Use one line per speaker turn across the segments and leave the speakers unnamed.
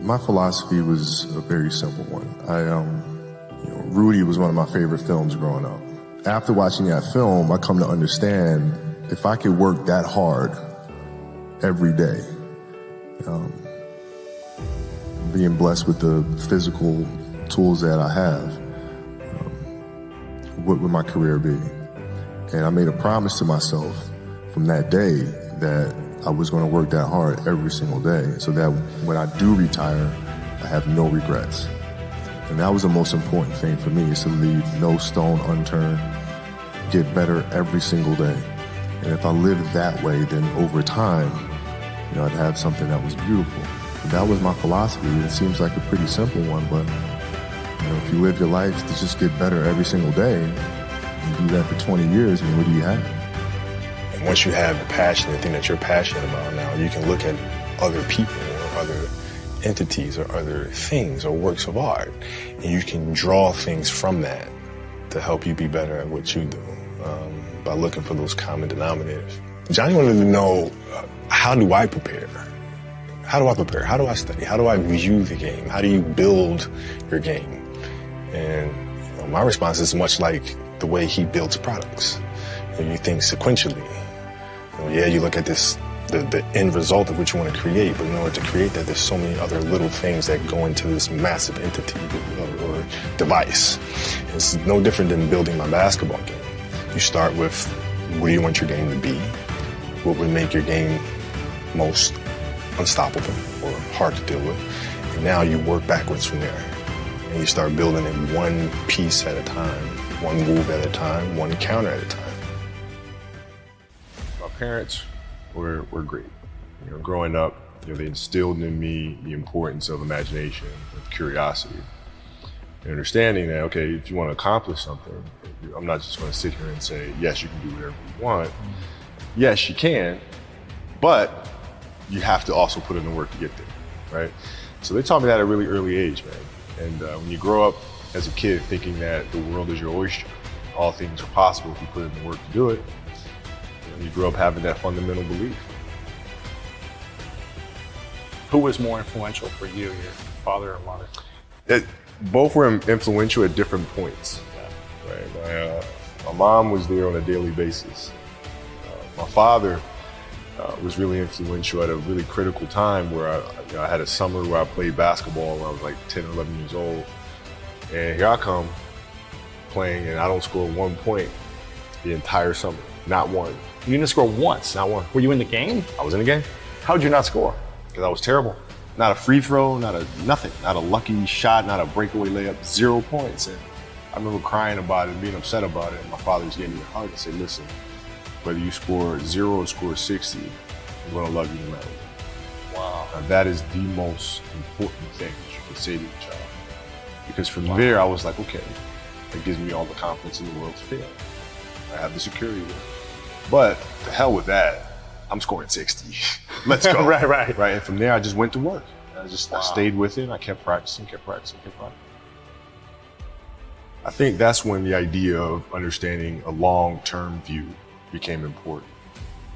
My philosophy was a very simple one. Rudy was one of my favorite films growing up. After watching that film, I come to understand if I could work that hard every day, being blessed with the physical tools that I have, what would my career be? And I made a promise to myself from that day that I was going to work that hard every single day so that when I do retire, I have no regrets. And that was the most important thing for me, is to leave no stone unturned, get better every single day. And if I lived that way, then over time, I'd have something that was beautiful. And that was my philosophy. It seems like a pretty simple one, but if you live your life to just get better every single day, and do that for 20 years, what do you have?
And once you have the passion, the thing that you're passionate about now, you can look at other people or other entities or other things or works of art, and you can draw things from that to help you be better at what you do, by looking for those common denominators. Johnny wanted to know, how do I prepare? How do I prepare? How do I study? How do I view the game? How do you build your game? And my response is much like the way he builds products. You think sequentially. You look at this, the end result of what you want to create, but in order to create that, there's so many other little things that go into this massive entity or device. It's no different than building my basketball game. You start with, what do you want your game to be? What would make your game most unstoppable or hard to deal with? And now you work backwards from there. And you start building it one piece at a time, one move at a time, one counter at a time.
My parents were great. Growing up, they instilled in me the importance of imagination, of curiosity, and understanding that, okay, if you want to accomplish something, I'm not just going to sit here and say, yes, you can do whatever you want. Yes, you can, but you have to also put in the work to get there, right? So they taught me that at a really early age, man. And when you grow up as a kid thinking that the world is your oyster, all things are possible if you put in the work to do it, you grow up having that fundamental belief.
Who was more influential for you, your father or mother?
Both were influential at different points. Right? My mom was there on a daily basis. My father was really influential at a really critical time where I had a summer where I played basketball when I was like 10 or 11 years old. And here I come playing and I don't score 1 point the entire summer, not one.
You didn't score once?
Not one.
Were you in the game?
I was in the game.
How'd you not score?
Because I was terrible. Not a free throw, nothing. Not a lucky shot, not a breakaway layup, 0 points. And I remember crying about it, being upset about it. And my father just gave me a hug and said, listen, whether you score 0 or score 60, I'm gonna love you no matter what. Wow. Now, that is the most important thing that you can say to your child. Because from there, I was like, okay, that gives me all the confidence in the world to fail. I have the security there. But to hell with that, I'm scoring 60. Let's go.
Right.
And from there, I just went to work. I stayed with it. I kept practicing. I think that's when the idea of understanding a long-term view became important,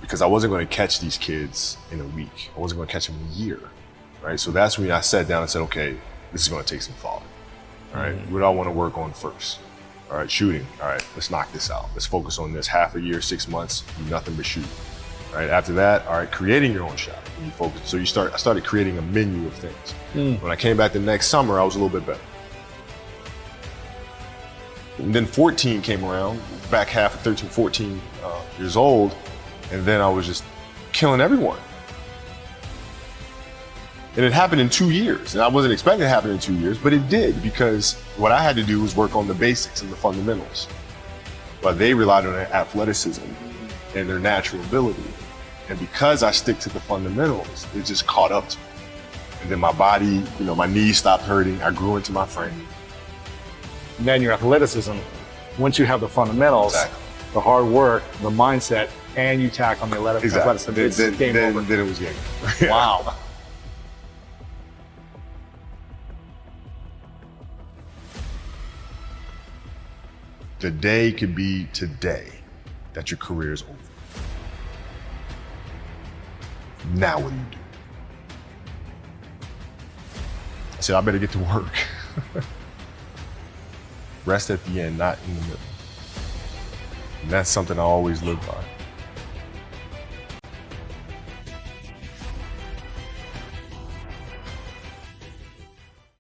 because I wasn't going to catch these kids in a week. I wasn't going to catch them in a year, right? So that's when I sat down and said, okay, this is going to take some thought, all right? What do I want to work on first? All right, shooting. All right, let's knock this out. Let's focus on this half a year, 6 months, do nothing but shoot. All right, after that, all right, creating your own shot. And you focus. So I started creating a menu of things. When I came back the next summer, I was a little bit better. And then 14 came around, back half of 13, 14 years old, and then I was just killing everyone. And it happened in 2 years, and I wasn't expecting it to happen in 2 years, but it did, because what I had to do was work on the basics and the fundamentals. But they relied on their athleticism and their natural ability. And because I stick to the fundamentals, it just caught up to me. And then my body, my knees stopped hurting, I grew into my frame.
Then your athleticism, once you have the fundamentals,
Exactly.
the hard work, the mindset, and you tack on the athleticism, it's game over.
Then it was game over.
Wow.
The day could be today that your career is over. Now what do you do? I said, I better get to work. Rest at the end, not in the middle. And that's something I always live by.